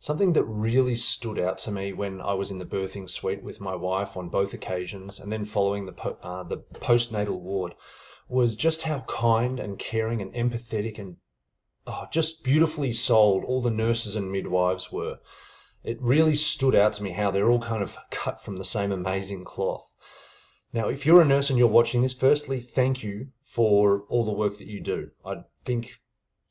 Something that really stood out to me when I was in the birthing suite with my wife on both occasions, and then following the postnatal ward, was just how kind and caring and empathetic and just beautifully souled all the nurses and midwives were. It really stood out to me how they're all kind of cut from the same amazing cloth. Now, if you're a nurse and you're watching this, firstly, thank you for all the work that you do. I think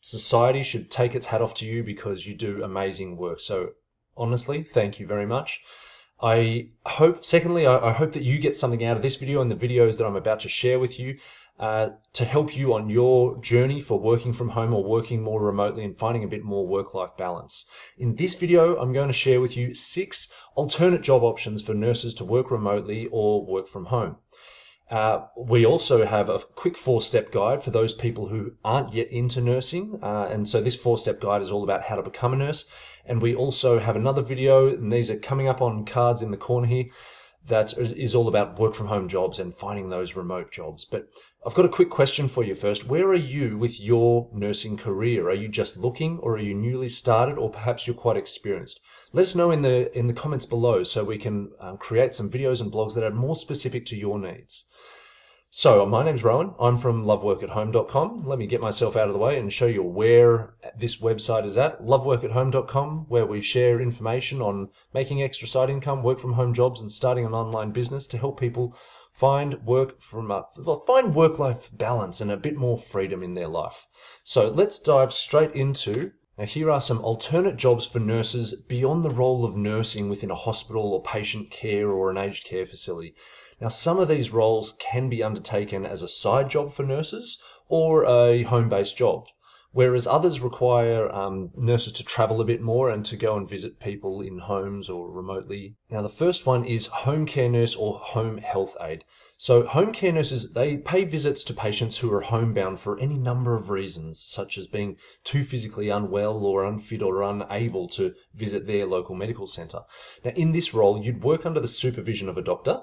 society should take its hat off to you because you do amazing work. So honestly, thank you very much. Secondly, I hope that you get something out of this video and the videos that I'm about to share with you to help you on your journey for working from home or working more remotely and finding a bit more work-life balance. In this video, I'm going to share with you 6 alternate job options for nurses to work remotely or work from home. We also have a quick 4-step guide for those people who aren't yet into nursing. And so this 4-step guide is all about how to become a nurse. And we also have another video, and these are coming up on cards in the corner here, that is all about work from home jobs and finding those remote jobs. But I've got a quick question for you first. Where are you with your nursing career? Are you just looking, or are you newly started, or perhaps you're quite experienced? Let us know in the comments below so we can create some videos and blogs that are more specific to your needs. So my name's Rowan. I'm from LWAH. Let me get myself out of the way and show you where this website is at, LWAH, where we share information on making extra side income, work from home jobs, and starting an online business to help people find work-life balance and a bit more freedom in their life. So let's dive straight into. Now, here are some alternate jobs for nurses beyond the role of nursing within a hospital or patient care or an aged care facility. Now, some of these roles can be undertaken as a side job for nurses or a home-based job, whereas others require nurses to travel a bit more and to go and visit people in homes or remotely. Now, the first one is home care nurse or home health aide. So home care nurses, they pay visits to patients who are homebound for any number of reasons, such as being too physically unwell or unfit or unable to visit their local medical centre. Now, in this role, you'd work under the supervision of a doctor,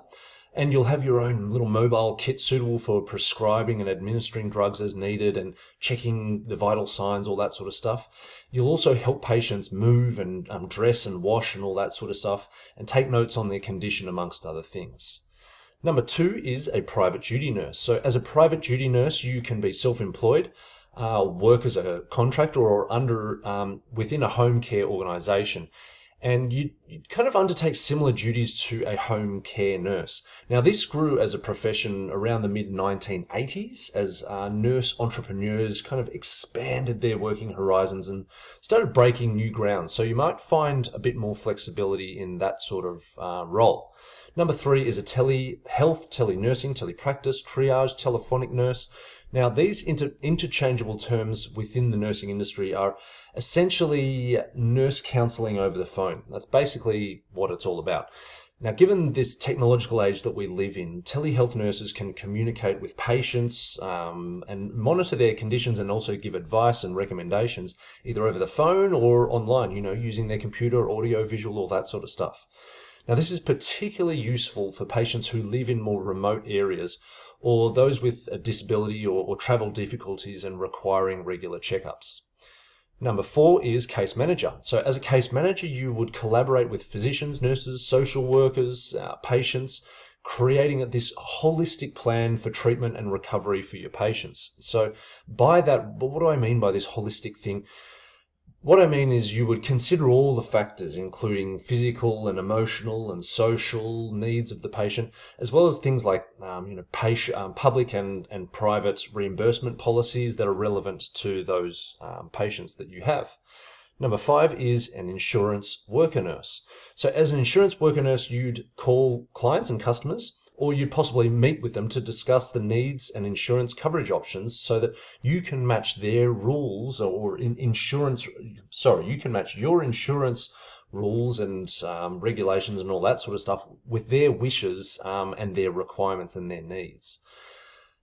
and you'll have your own little mobile kit suitable for prescribing and administering drugs as needed and checking the vital signs, all that sort of stuff. You'll also help patients move and dress and wash and all that sort of stuff, and take notes on their condition, amongst other things. Number 2 is a private duty nurse. So as a private duty nurse, you can be self-employed, work as a contractor or within a home care organisation. And you kind of undertake similar duties to a home care nurse. Now, this grew as a profession around the mid-1980s as nurse entrepreneurs kind of expanded their working horizons and started breaking new ground. So you might find a bit more flexibility in that sort of role. Number 3 is a telehealth, telenursing, telepractice, triage, telephonic nurse. Now, these interchangeable terms within the nursing industry are essentially nurse counselling over the phone. That's basically what it's all about. Now, given this technological age that we live in, telehealth nurses can communicate with patients and monitor their conditions and also give advice and recommendations either over the phone or online, using their computer, audio, visual, all that sort of stuff. Now, this is particularly useful for patients who live in more remote areas or those with a disability or travel difficulties and requiring regular checkups. Number 4 is case manager. So as a case manager, you would collaborate with physicians, nurses, social workers, patients, creating this holistic plan for treatment and recovery for your patients. So by that, what do I mean by this holistic thing? What I mean is you would consider all the factors, including physical and emotional and social needs of the patient, as well as things like public and private reimbursement policies that are relevant to those patients that you have. Number 5 is an insurance worker nurse. So as an insurance worker nurse, you'd call clients and customers, or you'd possibly meet with them to discuss the needs and insurance coverage options so that you can match their rules you can match your insurance rules and regulations and all that sort of stuff with their wishes and their requirements and their needs.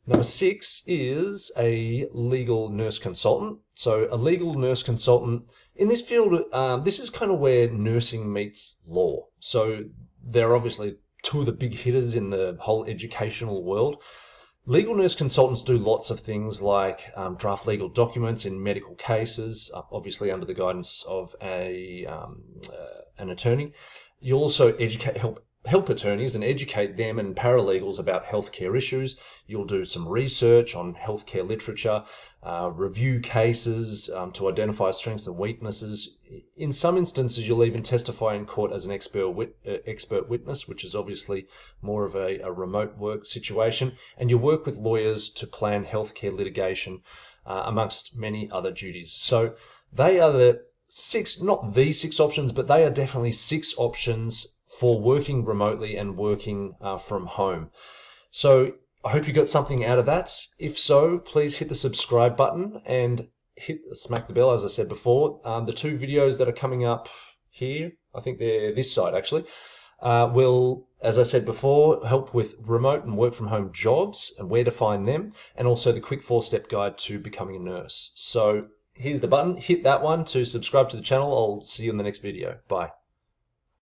Number 6 is a legal nurse consultant. So a legal nurse consultant in this field, this is kind of where nursing meets law. So they're obviously 2 of the big hitters in the whole educational world. Legal nurse consultants do lots of things like draft legal documents in medical cases, obviously under the guidance of an attorney. You'll also help attorneys and educate them and paralegals about healthcare issues. You'll do some research on healthcare literature, review cases to identify strengths and weaknesses. In some instances, you'll even testify in court as an expert witness, which is obviously more of a remote work situation. And you work with lawyers to plan healthcare litigation, amongst many other duties. So they are the six, not the six options, but they are definitely six options for working remotely and working from home. So I hope you got something out of that. If so, please hit the subscribe button and smack the bell, as I said before. The two videos that are coming up here, I think they're this side actually, will, as I said before, help with remote and work from home jobs and where to find them, and also the quick 4-step guide to becoming a nurse. So here's the button, hit that one to subscribe to the channel. I'll see you in the next video. Bye.